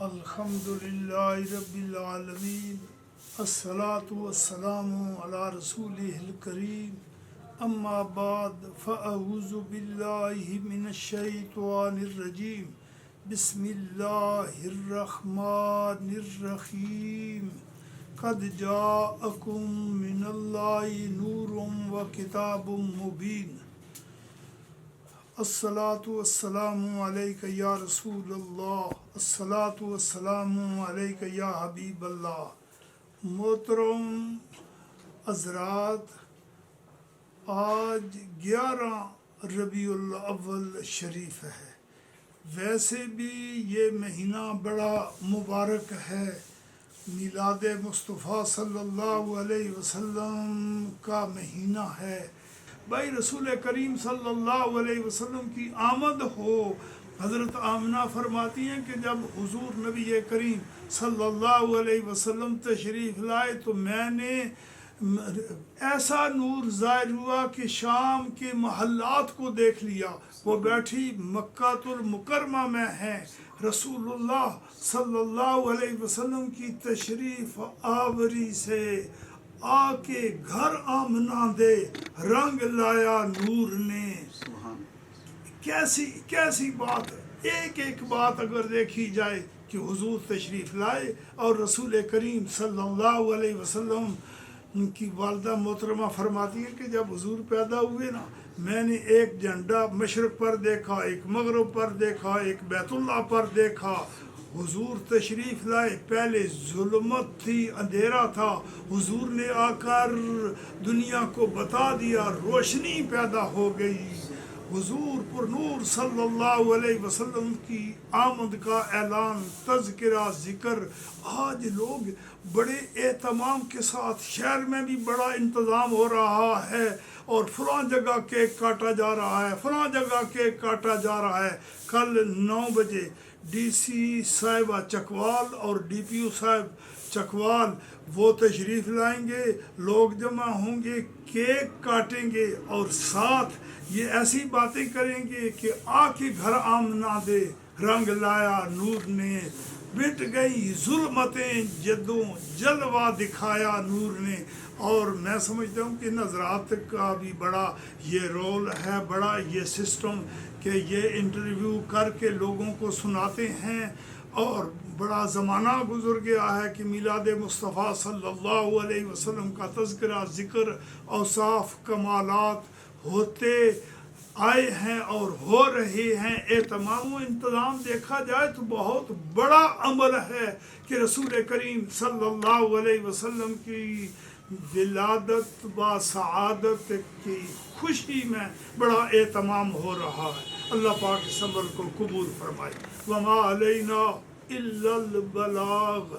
الحمد للہ رب العالمین الصلاۃ والسلام علی رسولہ الکریم اما بعد فاعوذ باللہ من الشیطان الرجیم بسم اللہ الرحمن الرحیم قد جاءکم من اللہ نور و کتاب مبین الصلاۃ والسلام علیک یا رسول اللہ الصلاۃ والسلام علیک یا حبیب اللہ۔ محترم حضرات، آج 11 ربیع الاول شریف ہے۔ ویسے بھی یہ مہینہ بڑا مبارک ہے، میلاد مصطفیٰ صلی اللہ علیہ وسلم کا مہینہ ہے۔ بھائی رسول کریم صلی اللہ علیہ وسلم کی آمد ہو۔ حضرت آمنہ فرماتی ہیں کہ جب حضور نبی کریم صلی اللہ علیہ وسلم تشریف لائے تو میں نے ایسا نور ظاہر ہوا کہ شام کے محلات کو دیکھ لیا۔ وہ بیٹھی مکہ المکرمہ میں ہیں۔ رسول اللہ صلی اللہ علیہ وسلم کی تشریف آوری سے آ کے گھر آمنہ دے رنگ لایا نور نے۔ کیسی بات ہے، ایک بات اگر دیکھی جائے کہ حضور تشریف لائے اور رسول کریم صلی اللہ علیہ وسلم کی والدہ محترمہ فرماتی ہے کہ جب حضور پیدا ہوئے نا، میں نے ایک جھنڈا مشرق پر دیکھا، ایک مغرب پر دیکھا، ایک بیت اللہ پر دیکھا۔ حضور تشریف لائے، پہلے ظلمت تھی، اندھیرا تھا، حضور نے آ کر دنیا کو بتا دیا، روشنی پیدا ہو گئی۔ حضور پر نور صلی اللہ علیہ وسلم کی آمد کا اعلان، تذکرہ، ذکر۔ آج لوگ بڑے اہتمام کے ساتھ، شہر میں بھی بڑا انتظام ہو رہا ہے اور فلاں جگہ کیک کاٹا جا رہا ہے، فلاں جگہ کیک کاٹا جا رہا ہے۔ کل 9 بجے ڈی سی صاحبہ چکوال اور ڈی پی او صاحب چکوال وہ تشریف لائیں گے، لوگ جمع ہوں گے، کیک کاٹیں گے اور ساتھ یہ ایسی باتیں کریں گے کہ آ کے گھر آمنہ دے رنگ لایا نور نے، مٹ گئی ظلمتیں جدوں جلوہ دکھایا نور نے۔ اور میں سمجھتا ہوں کہ نظرات کا بھی بڑا یہ رول ہے، بڑا یہ سسٹم کہ یہ انٹرویو کر کے لوگوں کو سناتے ہیں۔ اور بڑا زمانہ گزر گیا ہے کہ میلاد مصطفیٰ صلی اللہ علیہ وسلم کا تذکرہ، ذکر، اوصاف، کمالات ہوتے آئے ہیں اور ہو رہے ہیں۔ اہتمام و انتظام دیکھا جائے تو بہت بڑا عمل ہے کہ رسول کریم صلی اللہ علیہ وسلم کی ولادت با سعادت کی خوشی میں بڑا اہتمام ہو رہا ہے۔ اللہ پاک اس عمل کو قبول فرمائے۔ وما علینا الا البلاغ۔